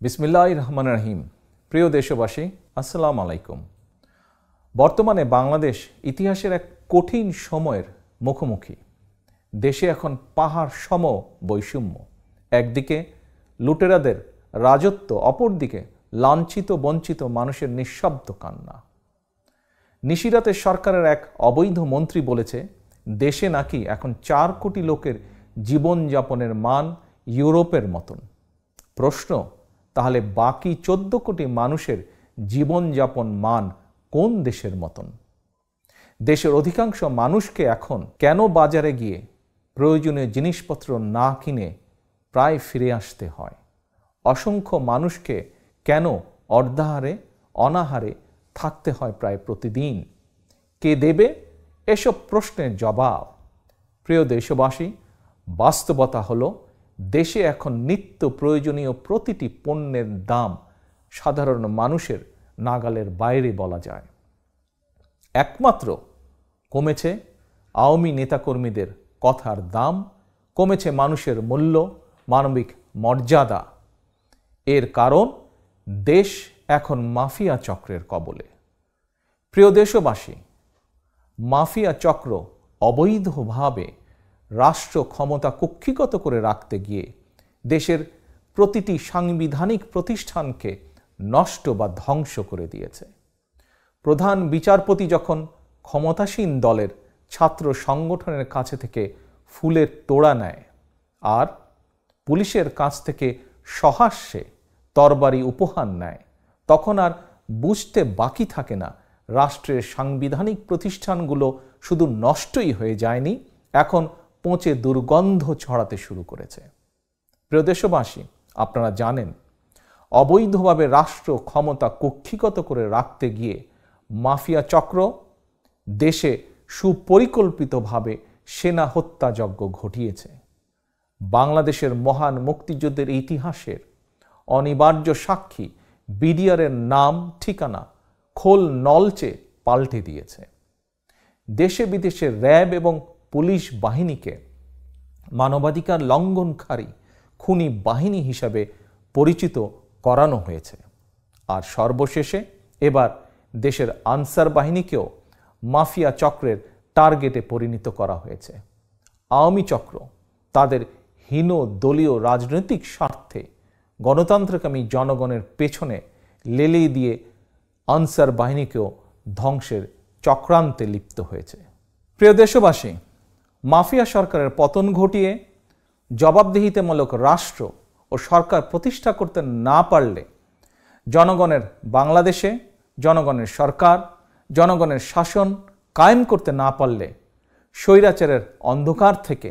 বিসমিল্লাহির রহমানির রহিম। প্রিয় দেশবাসী, আসসালামু আলাইকুম। বর্তমানে বাংলাদেশ ইতিহাসের এক কঠিন সময়ের মুখোমুখি। দেশে এখন পাহাড় সম বৈষম্য। একদিকে লুটেরাদের রাজত্ব, অপরদিকে লাঞ্ছিত বঞ্চিত মানুষের নিঃশব্দ কান্না। নিশিরাতে সরকারের এক অবৈধ মন্ত্রী বলেছে দেশে নাকি এখন 4 কোটি লোকের জীবনযাপনের মান ইউরোপের মতন। প্রশ্ন, তাহলে বাকি 14 কোটি মানুষের জীবনযাপন মান কোন দেশের মতন? দেশের অধিকাংশ মানুষকে এখন কেন বাজারে গিয়ে প্রয়োজনীয় জিনিসপত্র না কিনে প্রায় ফিরে আসতে হয়? অসংখ্য মানুষকে কেন অর্ধাহারে অনাহারে থাকতে হয় প্রায় প্রতিদিন? কে দেবে এসব প্রশ্নের জবাব? প্রিয় দেশবাসী, বাস্তবতা হলো দেশে এখন নিত্য প্রয়োজনীয় প্রতিটি পণ্যের দাম সাধারণ মানুষের নাগালের বাইরে বলা যায়। একমাত্র কমেছে আওয়ামী নেতাকর্মীদের কথার দাম, কমেছে মানুষের মূল্য, মানবিক মর্যাদা। এর কারণ দেশ এখন মাফিয়া চক্রের কবলে। প্রিয় দেশবাসী, মাফিয়া চক্র অবৈধভাবে রাষ্ট্র ক্ষমতা কুক্ষিগত করে রাখতে গিয়ে দেশের প্রতিটি সাংবিধানিক প্রতিষ্ঠানকে নষ্ট বা ধ্বংস করে দিয়েছে। প্রধান বিচারপতি যখন ক্ষমতাসীন দলের ছাত্র সংগঠনের কাছে থেকে ফুলের তোড়া নেয় আর পুলিশের কাছ থেকে সহাস্যে তরবারি উপহার নেয়, তখন আর বুঝতে বাকি থাকে না রাষ্ট্রের সাংবিধানিক প্রতিষ্ঠানগুলো শুধু নষ্টই হয়ে যায়নি, এখন পচে দুর্গন্ধ ছড়াতে শুরু করেছে। প্রিয় দেশবাসী, আপনারা জানেন অবৈধভাবে রাষ্ট্র ক্ষমতা কুক্ষিগত করে রাখতে গিয়ে মাফিয়া চক্র দেশে সুপরিকল্পিতভাবে সেনা হত্যাযজ্ঞ ঘটিয়েছে। বাংলাদেশের মহান মুক্তিযুদ্ধের ইতিহাসের অনিবার্য সাক্ষী বিডিআরের নাম ঠিকানা খোল নলচে পাল্টে দিয়েছে। দেশে বিদেশে র্যাব এবং পুলিশ বাহিনীকে মানবাধিকার লঙ্ঘনকারী খুনি বাহিনী হিসাবে পরিচিত করানো হয়েছে। আর সর্বশেষে এবার দেশের আনসার বাহিনীকেও মাফিয়া চক্রের টার্গেটে পরিণত করা হয়েছে। আওয়ামী চক্র তাদের হীন দলীয় রাজনৈতিক স্বার্থে গণতন্ত্রকামী জনগণের পেছনে লেলিয়ে দিয়ে আনসার বাহিনীকেও ধ্বংসের চক্রান্তে লিপ্ত হয়েছে। প্রিয় দেশবাসী, মাফিয়া সরকারের পতন ঘটিয়ে জবাবদিহিতামূলক রাষ্ট্র ও সরকার প্রতিষ্ঠা করতে না পারলে জনগণের বাংলাদেশে জনগণের সরকার, জনগণের শাসন কায়েম করতে না পারলে স্বৈরাচারের অন্ধকার থেকে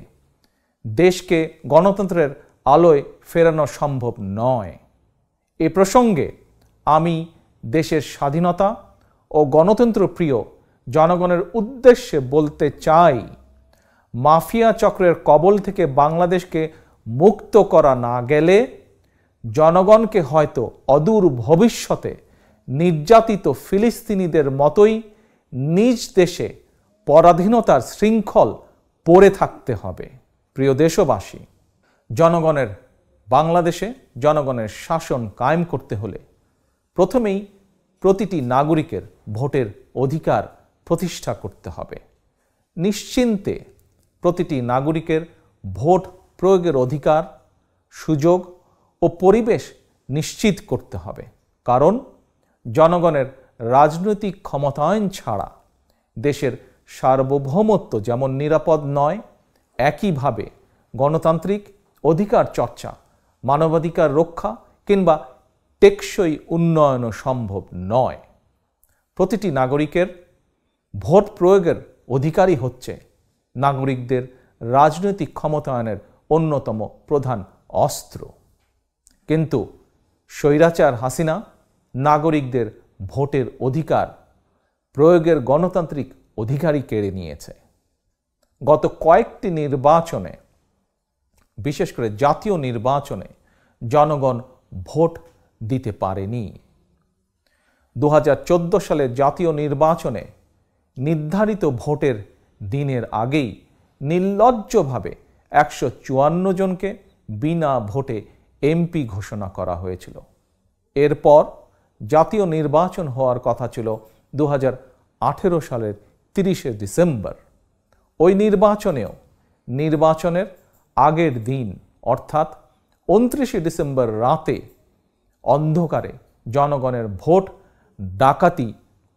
দেশকে গণতন্ত্রের আলোয় ফেরানো সম্ভব নয়। এ প্রসঙ্গে আমি দেশের স্বাধীনতা ও গণতন্ত্র প্রিয় জনগণের উদ্দেশ্যে বলতে চাই, মাফিয়া চক্রের কবল থেকে বাংলাদেশকে মুক্ত করা না গেলে জনগণকে হয়তো অদূর ভবিষ্যতে নির্যাতিত ফিলিস্তিনিদের মতোই নিজ দেশে পরাধীনতার শৃঙ্খল পড়ে থাকতে হবে। প্রিয় দেশবাসী, জনগণের বাংলাদেশে জনগণের শাসন কায়েম করতে হলে প্রথমেই প্রতিটি নাগরিকের ভোটের অধিকার প্রতিষ্ঠা করতে হবে। নিশ্চিন্তে প্রতিটি নাগরিকের ভোট প্রয়োগের অধিকার, সুযোগ ও পরিবেশ নিশ্চিত করতে হবে। কারণ জনগণের রাজনৈতিক ক্ষমতায়ন ছাড়া দেশের সার্বভৌমত্ব যেমন নিরাপদ নয়, একইভাবে গণতান্ত্রিক অধিকার চর্চা, মানবাধিকার রক্ষা কিংবা টেকসই উন্নয়নও সম্ভব নয়। প্রতিটি নাগরিকের ভোট প্রয়োগের অধিকারই হচ্ছে নাগরিকদের রাজনৈতিক ক্ষমতায়নের অন্যতম প্রধান অস্ত্র। কিন্তু স্বৈরাচার হাসিনা নাগরিকদের ভোটের অধিকার প্রয়োগের গণতান্ত্রিক অধিকারই কেড়ে নিয়েছে। গত কয়েকটি নির্বাচনে, বিশেষ করে জাতীয় নির্বাচনে জনগণ ভোট দিতে পারেনি। 2014 সালের জাতীয় নির্বাচনে নির্ধারিত ভোটের দিনের আগেই নির্লজ্জভাবে 154 জনকে বিনা ভোটে এমপি ঘোষণা করা হয়েছিল। এরপর জাতীয় নির্বাচন হওয়ার কথা ছিল 2018 সালের 30শে ডিসেম্বর। ওই নির্বাচনের আগের দিন অর্থাৎ 29শে ডিসেম্বর রাতে অন্ধকারে জনগণের ভোট ডাকাতি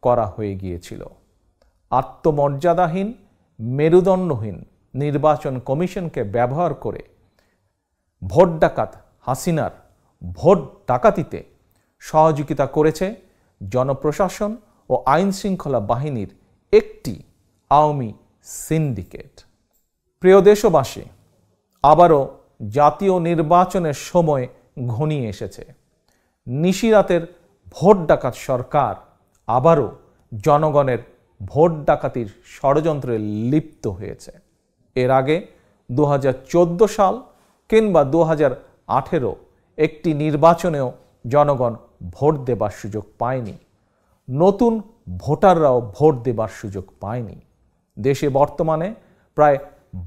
করা হয়ে গিয়েছিল। আত্মমর্যাদাহীন, মেরুদণ্ডহীন নির্বাচন কমিশনকে ব্যবহার করে ভোট ডাকাত হাসিনার ভোট ডাকাতিতে সহযোগিতা করেছে জনপ্রশাসন ও আইন শৃঙ্খলা বাহিনীর একটি আওয়ামী সিন্ডিকেট। প্রিয় দেশবাসী, আবারও জাতীয় নির্বাচনের সময় ঘনিয়ে এসেছে। নিশিরাতের ভোট ডাকাত সরকার আবারও জনগণের ভোট ডাকাতির ষড়যন্ত্রে লিপ্ত হয়েছে। এর আগে 2014 সাল কিংবা 2018 একটি নির্বাচনেও জনগণ ভোট দেবার সুযোগ পায়নি। নতুন ভোটাররাও ভোট দেবার সুযোগ পায়নি। দেশে বর্তমানে প্রায়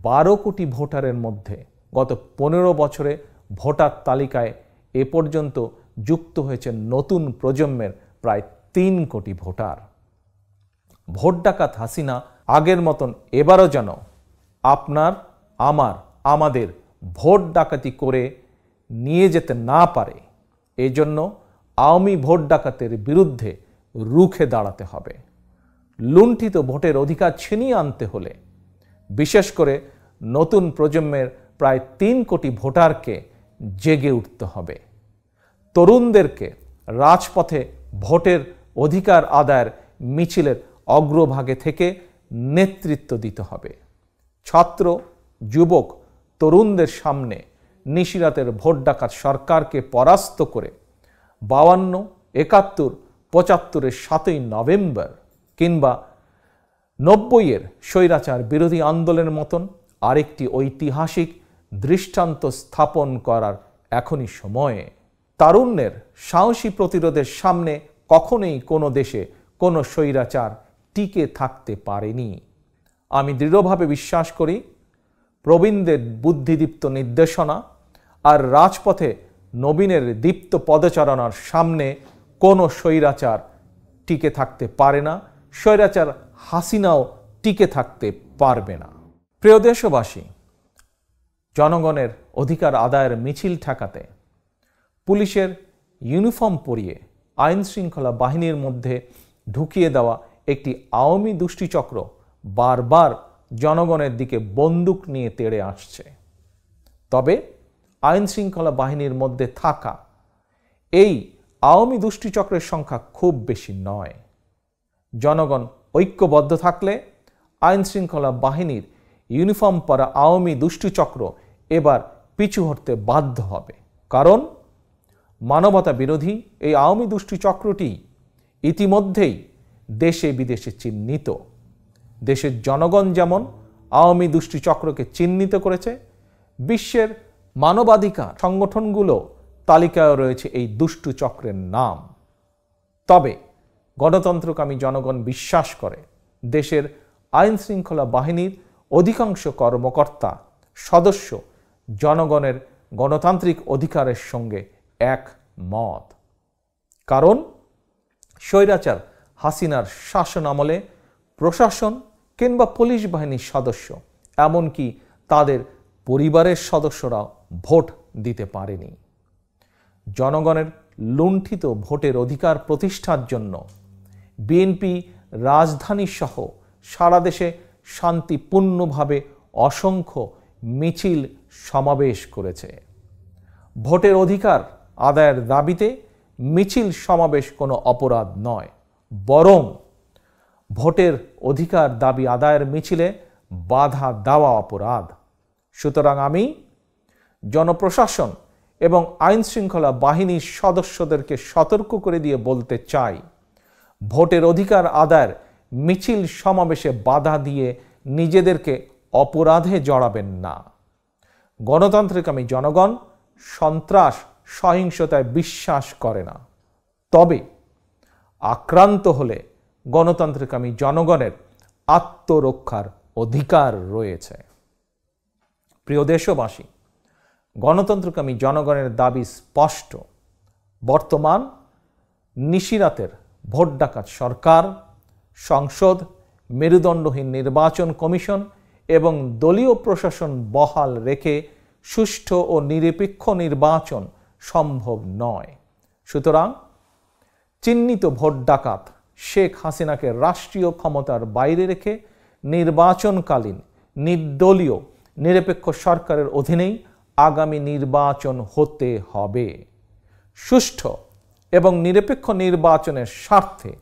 12 কোটি ভোটারের মধ্যে গত 15 বছরে ভোটার তালিকায় এ পর্যন্ত যুক্ত হয়েছে নতুন প্রজন্মের প্রায় 3 কোটি ভোটার। ভোট ডাকাত হাসিনা আগের মতন এবারও যেন আপনার, আমাদের ভোট ডাকাতি করে নিয়ে যেতে না পারে, এই জন্য আওয়ামী ভোট ডাকাতের বিরুদ্ধে রুখে দাঁড়াতে হবে। লুণ্ঠিত ভোটের অধিকার ছিনিয়ে আনতে হলে বিশেষ করে নতুন প্রজন্মের প্রায় 3 কোটি ভোটারকে জেগে উঠতে হবে। তরুণদেরকে রাজপথে ভোটের অধিকার আদায়ের মিছিলের অগ্রভাগে থেকে নেতৃত্ব দিতে হবে। ছাত্র, যুবক, তরুণদের সামনে নিশিরাতের ভোট ডাকাত সরকারকে পরাস্ত করে 52, 71, 75-এর 7ই নভেম্বর কিংবা 90-এর স্বৈরাচার বিরোধী আন্দোলনের মতন আরেকটি ঐতিহাসিক দৃষ্টান্ত স্থাপন করার এখনই সময়ে। তারুণ্যের সাহসী প্রতিরোধের সামনে কখনোই কোনো দেশে কোনো স্বৈরাচার টিকে থাকতে পারেনি। আমি দৃঢ়ভাবে বিশ্বাস করি প্রবীণদের বুদ্ধিদীপ্ত নির্দেশনা আর রাজপথে নবীনের দীপ্ত পদচারণার সামনে কোনো স্বৈরাচার টিকে থাকতে পারে না। স্বৈরাচার হাসিনাও টিকে থাকতে পারবে না। প্রিয় দেশবাসী, জনগণের অধিকার আদায়ের মিছিল ঠেকাতে পুলিশের ইউনিফর্ম পরিয়ে আইন শৃঙ্খলা বাহিনীর মধ্যে ঢুকিয়ে দেওয়া একটি আওয়ামী দুষ্টিচক্র বারবার জনগণের দিকে বন্দুক নিয়ে তেড়ে আসছে। তবে আইন শৃঙ্খলা বাহিনীর মধ্যে থাকা এই আওয়ামী দুষ্টিচক্রের সংখ্যা খুব বেশি নয়। জনগণ ঐক্যবদ্ধ থাকলে আইন শৃঙ্খলা বাহিনীর ইউনিফর্ম পরা আওয়ামী দুষ্টিচক্র এবার পিছু হটতে বাধ্য হবে। কারণ মানবতা বিরোধী এই আওয়ামী দুষ্টিচক্রটি ইতিমধ্যেই দেশে বিদেশে চিহ্নিত। দেশের জনগণ যেমন আওয়ামী দুষ্টিচক্রকে চিহ্নিত করেছে, বিশ্বের মানবাধিকার সংগঠনগুলো তালিকায় রয়েছে এই দুষ্টু চক্রের নাম। তবে গণতন্ত্রকামী জনগণ বিশ্বাস করে দেশের আইন শৃঙ্খলা বাহিনীর অধিকাংশ কর্মকর্তা সদস্য জনগণের গণতান্ত্রিক অধিকারের সঙ্গে একমত। কারণ স্বৈরাচার হাসিনার শাসন আমলে প্রশাসন কিংবা পুলিশ বাহিনীর সদস্য, এমনকি তাদের পরিবারের সদস্যরাও ভোট দিতে পারেনি। জনগণের লুণ্ঠিত ভোটের অধিকার প্রতিষ্ঠার জন্য বিএনপি রাজধানী সহ সারা দেশে শান্তিপূর্ণভাবে অসংখ্য মিছিল সমাবেশ করেছে। ভোটের অধিকার আদায়ের দাবিতে মিছিল সমাবেশ কোনো অপরাধ নয়, বরং ভোটের অধিকার দাবি আদায়ের মিছিলে বাধা দেওয়া অপরাধ। সুতরাং আমি জনপ্রশাসন এবং আইন শৃঙ্খলা বাহিনীর সদস্যদেরকে সতর্ক করে দিয়ে বলতে চাই, ভোটের অধিকার আদায়ের মিছিল সমাবেশে বাধা দিয়ে নিজেদেরকে অপরাধে জড়াবেন না। গণতান্ত্রিকামী জনগণ সন্ত্রাস সহিংসতায় বিশ্বাস করে না। তবে আক্রান্ত হলে গণতান্ত্রিকামী জনগণের আত্মরক্ষার অধিকার রয়েছে। প্রিয় দেশবাসী, গণতন্ত্রকামী জনগণের দাবি স্পষ্ট। বর্তমান নিশিরাতের ভোট ডাকাত সরকার, সংসদ, মেরুদণ্ডহীন নির্বাচন কমিশন এবং দলীয় প্রশাসন বহাল রেখে সুষ্ঠু ও নিরপেক্ষ নির্বাচন সম্ভব নয়। সুতরাং চিহ্নিত ভোট ডাকাত শেখ হাসিনাকে রাষ্ট্রীয় ক্ষমতার বাইরে রেখে নির্বাচনকালীন নির্দলীয় নিরপেক্ষ সরকারের অধীনেই আগামী নির্বাচন হতে হবে। সুষ্ঠু এবং নিরপেক্ষ নির্বাচনের স্বার্থে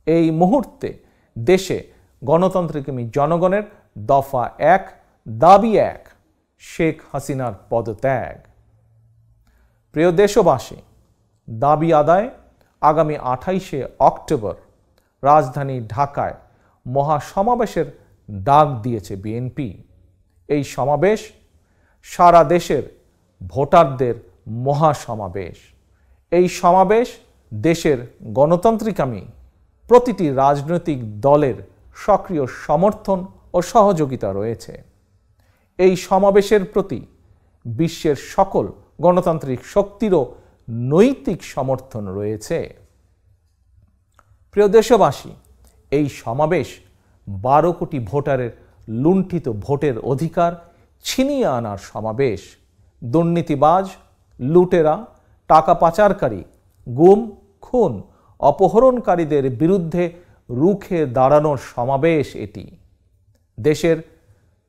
এই মুহূর্তে দেশে গণতন্ত্রকামী জনগণের দফা 1 দাবি 1 শেখ হাসিনার পদত্যাগ। প্রিয় দেশবাসী, দাবি আদায় আগামী 28শে অক্টোবর রাজধানী ঢাকায় মহাসমাবেশের ডাক দিয়েছে বিএনপি। এই সমাবেশ সারা দেশের ভোটারদের মহাসমাবেশ। এই সমাবেশ দেশের গণতান্ত্রিকামী প্রতিটি রাজনৈতিক দলের সক্রিয় সমর্থন ও সহযোগিতা রয়েছে। এই সমাবেশের প্রতি বিশ্বের সকল গণতান্ত্রিক শক্তিরও নৈতিক সমর্থন রয়েছে। প্রিয় দেশবাসী, এই সমাবেশ 12 কোটি ভোটারের লুণ্ঠিত ভোটের অধিকার ছিনিয়ে আনার সমাবেশ। দুর্নীতিবাজ, লুটেরা, টাকা পাচারকারী, গুম, খুন, অপহরণকারীদের বিরুদ্ধে রুখে দাঁড়ানোর সমাবেশ এটি। দেশের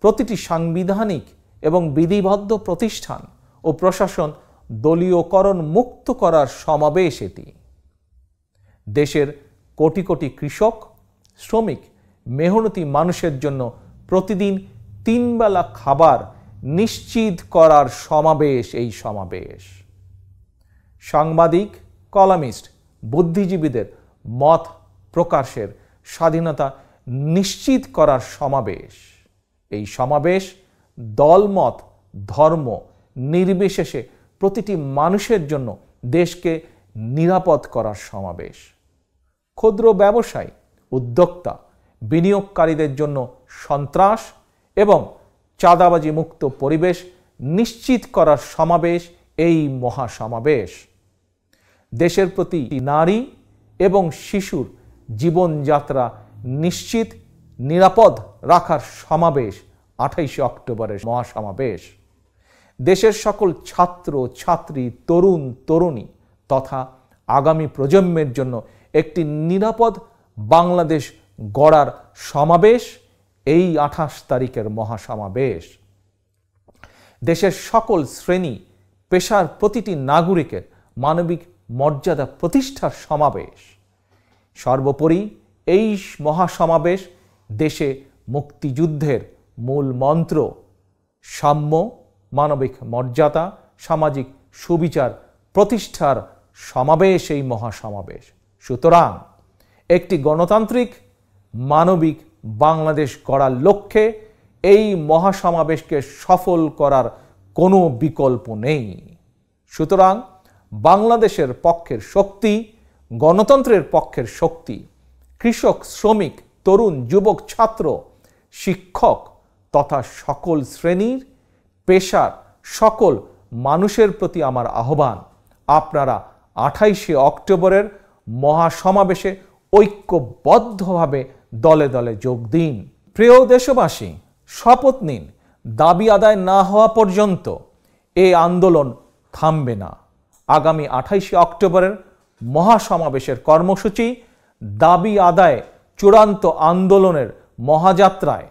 প্রতিটি সাংবিধানিক এবং বিধিবদ্ধ প্রতিষ্ঠান ও প্রশাসন দলীয়করণ মুক্ত করার সমাবেশ এটি। দেশের কোটি কোটি কৃষক, শ্রমিক, মেহনতি মানুষের জন্য প্রতিদিন 3 বেলা খাবার নিশ্চিত করার সমাবেশ এই সমাবেশ। সাংবাদিক, কলামিস্ট, বুদ্ধিজীবীদের মত প্রকাশের স্বাধীনতা নিশ্চিত করার সমাবেশ। এই সমাবেশ দলমত, ধর্ম নির্বিশেষে প্রতিটি মানুষের জন্য দেশকে নিরাপদ করার সমাবেশ। ক্ষুদ্র ব্যবসায়ী, উদ্যোক্তা, বিনিয়োগকারীদের জন্য সন্ত্রাস এবং চাঁদাবাজি মুক্ত পরিবেশ নিশ্চিত করার সমাবেশ এই মহাসমাবেশ। দেশের প্রতি নারী এবং শিশুর জীবনযাত্রা নিশ্চিত নিরাপদ রাখার সমাবেশ 28শে অক্টোবরের মহাসমাবেশ। দেশের সকল ছাত্র, ছাত্রী, তরুণ, তরুণী তথা আগামী প্রজন্মের জন্য একটি নিরাপদ বাংলাদেশ গড়ার সমাবেশ এই 28 তারিখের মহাসমাবেশ। দেশের সকল শ্রেণী পেশার প্রতিটি নাগরিকের মানবিক মর্যাদা প্রতিষ্ঠার সমাবেশ। সর্বোপরি এই মহাসমাবেশ দেশে মুক্তিযুদ্ধের মূল মন্ত্র সাম্য, মানবিক মর্যাদা, সামাজিক সুবিচার প্রতিষ্ঠার সমাবেশ এই মহাসমাবেশ। সুতরাং একটি গণতান্ত্রিক মানবিক বাংলাদেশ গড়ার লক্ষ্যে এই মহাসমাবেশকে সফল করার কোনো বিকল্প নেই। সুতরাং বাংলাদেশের পক্ষের শক্তি, গণতন্ত্রের পক্ষের শক্তি, কৃষক, শ্রমিক, তরুণ, যুবক, ছাত্র, শিক্ষক তথা সকল শ্রেণীর পেশার সকল মানুষের প্রতি আমার আহ্বান, আপনারা 28শে অক্টোবরের মহাসমাবেশে ঐক্যবদ্ধভাবে দলে দলে যোগ দিন। প্রিয় দেশবাসী, শপথ নিন, দাবি আদায় না হওয়া পর্যন্ত এই আন্দোলন থামবে না। আগামী 28শে অক্টোবরের মহাসমাবেশের কর্মসূচি দাবি আদায় চূড়ান্ত আন্দোলনের মহাযাত্রায়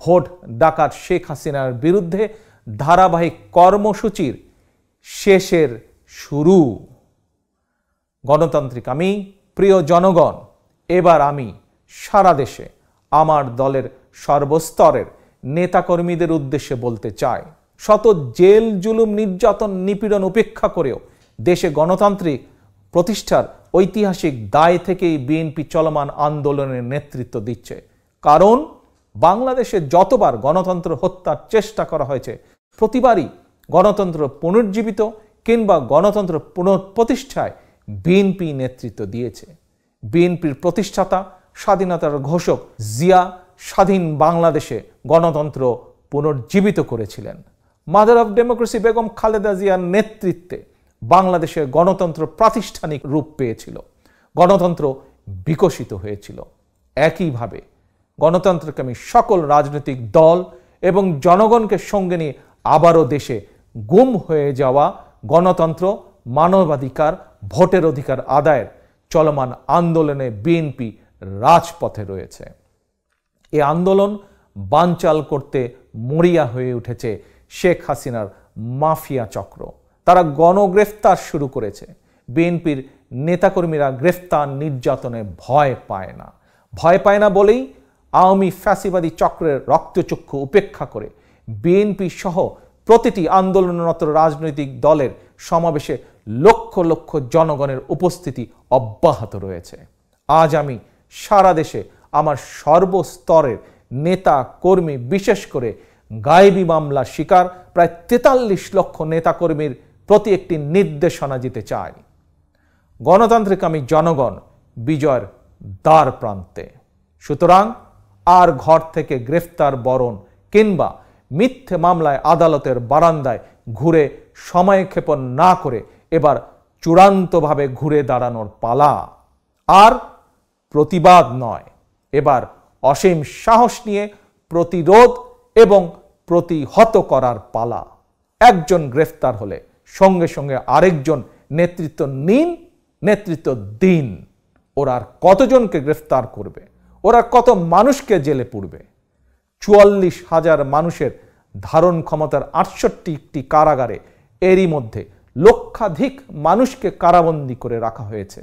ভোট ডাকাত শেখ হাসিনার বিরুদ্ধে ধারাবাহিক কর্মসূচির শেষের শুরু। গণতান্ত্রিক আমি, প্রিয় জনগণ, এবার আমি সারা দেশে আমার দলের সর্বস্তরের নেতাকর্মীদের উদ্দেশ্যে বলতে চাই, শত জেল, জুলুম, নির্যাতন, নিপীড়ন উপেক্ষা করেও দেশে গণতান্ত্রিক প্রতিষ্ঠার ঐতিহাসিক দায় থেকেই বিএনপি চলমান আন্দোলনের নেতৃত্ব দিচ্ছে। কারণ বাংলাদেশে যতবার গণতন্ত্র হত্যার চেষ্টা করা হয়েছে, প্রতিবারই গণতন্ত্র পুনর্জীবিত কিংবা গণতন্ত্র পুনঃপ্রতিষ্ঠায় বিএনপি নেতৃত্ব দিয়েছে। বিএনপির প্রতিষ্ঠাতা, স্বাধীনতার ঘোষক জিয়া স্বাধীন বাংলাদেশে গণতন্ত্র পুনর্জীবিত করেছিলেন। Mother of democracy Begum Khaleda জিয়ার নেতৃত্বে বাংলাদেশের গণতন্ত্র প্রাতিষ্ঠানিক রূপ পেয়েছিল। গণতন্ত্র বিকশিত হয়েছিল। একইভাবে গণতন্ত্রকামী সকল রাজনৈতিক দল এবং জনগণকে সঙ্গে নিয়ে আবারও দেশে গুম হয়ে যাওয়া গণতন্ত্র, মানবাধিকার, ভোটের অধিকার আদায়ের চলমান আন্দোলনে বিএনপি রাজপথে রয়েছে। এই আন্দোলন বানচাল করতে মরিয়া হয়ে উঠেছে শেখ হাসিনার মাফিয়া চক্র। তারা গণগ্রেফতার শুরু করেছে। বিএনপির নেতাকর্মীরা গ্রেফতার নির্যাতনে ভয় পায় না। ভয় পায় না বলেই আওয়ামী ফ্যাসিবাদী চক্রের রক্তচক্ষু উপেক্ষা করে বিএনপি সহ প্রতিটি আন্দোলনরত রাজনৈতিক দলের সমাবেশে লক্ষ লক্ষ জনগণের উপস্থিতি অব্যাহত রয়েছে। আজ আমি সারা দেশে আমার সর্বস্তরের নেতা কর্মী, বিশেষ করে গায়েবী মামলা শিকার প্রায় ৪৩ লক্ষ নেতাকর্মীর প্রতি একটি নির্দেশনা দিতে চাই। গণতান্ত্রিকামী জনগণ বিজয়ের দ্বার প্রান্তে। সুতরাং আর ঘর থেকে গ্রেফতার বরণ কিংবা মিথ্যে মামলায় আদালতের বারান্দায় ঘুরে সময়ক্ষেপণ না করে এবার চূড়ান্তভাবে ঘুরে দাঁড়ানোর পালা। আর প্রতিবাদ নয়, এবার অসীম সাহস নিয়ে প্রতিরোধ এবং প্রতিহত করার পালা। একজন গ্রেফতার হলে সঙ্গে সঙ্গে আরেকজন নেতৃত্ব নিন, নেতৃত্ব দিন। ওরা আর কতজনকে গ্রেফতার করবে? ওরা কত মানুষকে জেলে পুরবে? ৪৪,০০০ মানুষের ধারণ ক্ষমতার ৬৮টি কারাগারে এরই মধ্যে লক্ষাধিক মানুষকে কারাবন্দী করে রাখা হয়েছে।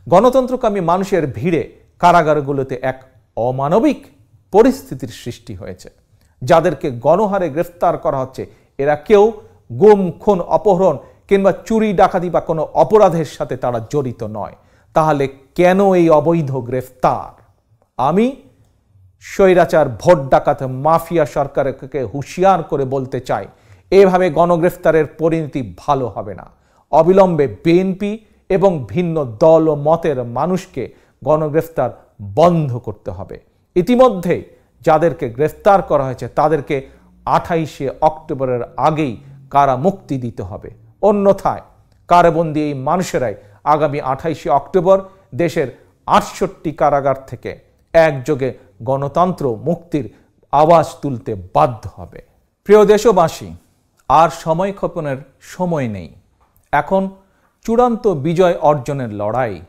গণতন্ত্রকামী মানুষের ভিড়ে কারাগারগুলোতে এক অমানবিক পরিস্থিতির সৃষ্টি হয়েছে। যাদেরকে গণহারে গ্রেফতার করা হচ্ছে এরা কেউ গুম, খুন, অপহরণ কিংবা চুরি, ডাকাতি বা কোনো অপরাধের সাথে তারা জড়িত নয়। তাহলে কেন এই অবৈধ গ্রেফতার? আমি স্বৈরাচার, ভোট ডাকাত, মাফিয়া সরকারকে হুঁশিয়ার করে বলতে চাই, এভাবে গণগ্রেফতারের পরিণতি ভালো হবে না। অবিলম্বে বিএনপি এবং ভিন্ন দল ও মতের মানুষকে গণগ্রেফতার বন্ধ করতে হবে। ইতিমধ্যে যাদেরকে গ্রেফতার করা হয়েছে তাদেরকে 28শে অক্টোবরের আগেই কারা মুক্তি দিতে হবে। অন্যথায় কারাবন্দী এই মানুষেরাই আগামী 28শে অক্টোবর দেশের 68টি কারাগার থেকে একযোগে গণতন্ত্র মুক্তির আওয়াজ তুলতে বাধ্য হবে। প্রিয় দেশবাসী, আর সময় ক্ষেপণের সময় নেই। এখন চূড়ান্ত বিজয় অর্জনের লড়াই।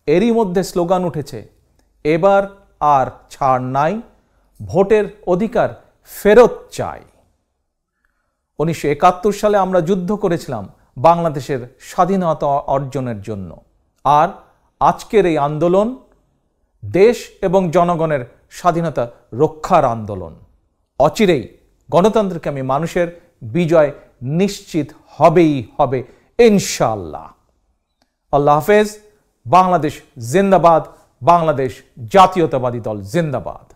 এরই মধ্যে স্লোগান উঠেছে, এবার আর ছাড় নাই, ভোটের অধিকার ফেরত চাই। 1971 সালে আমরা যুদ্ধ করেছিলাম বাংলাদেশের স্বাধীনতা অর্জনের জন্য। আর আজকের এই আন্দোলন দেশ এবং জনগণের স্বাধীনতা রক্ষার আন্দোলন। অচিরেই গণতন্ত্রকামী মানুষের বিজয় নিশ্চিত হবেই হবে ইনশাআল্লাহ। আল্লাহ হাফেজ। বাংলাদেশ জিন্দাবাদ। বাংলাদেশ জাতীয়তাবাদী দল জিন্দাবাদ।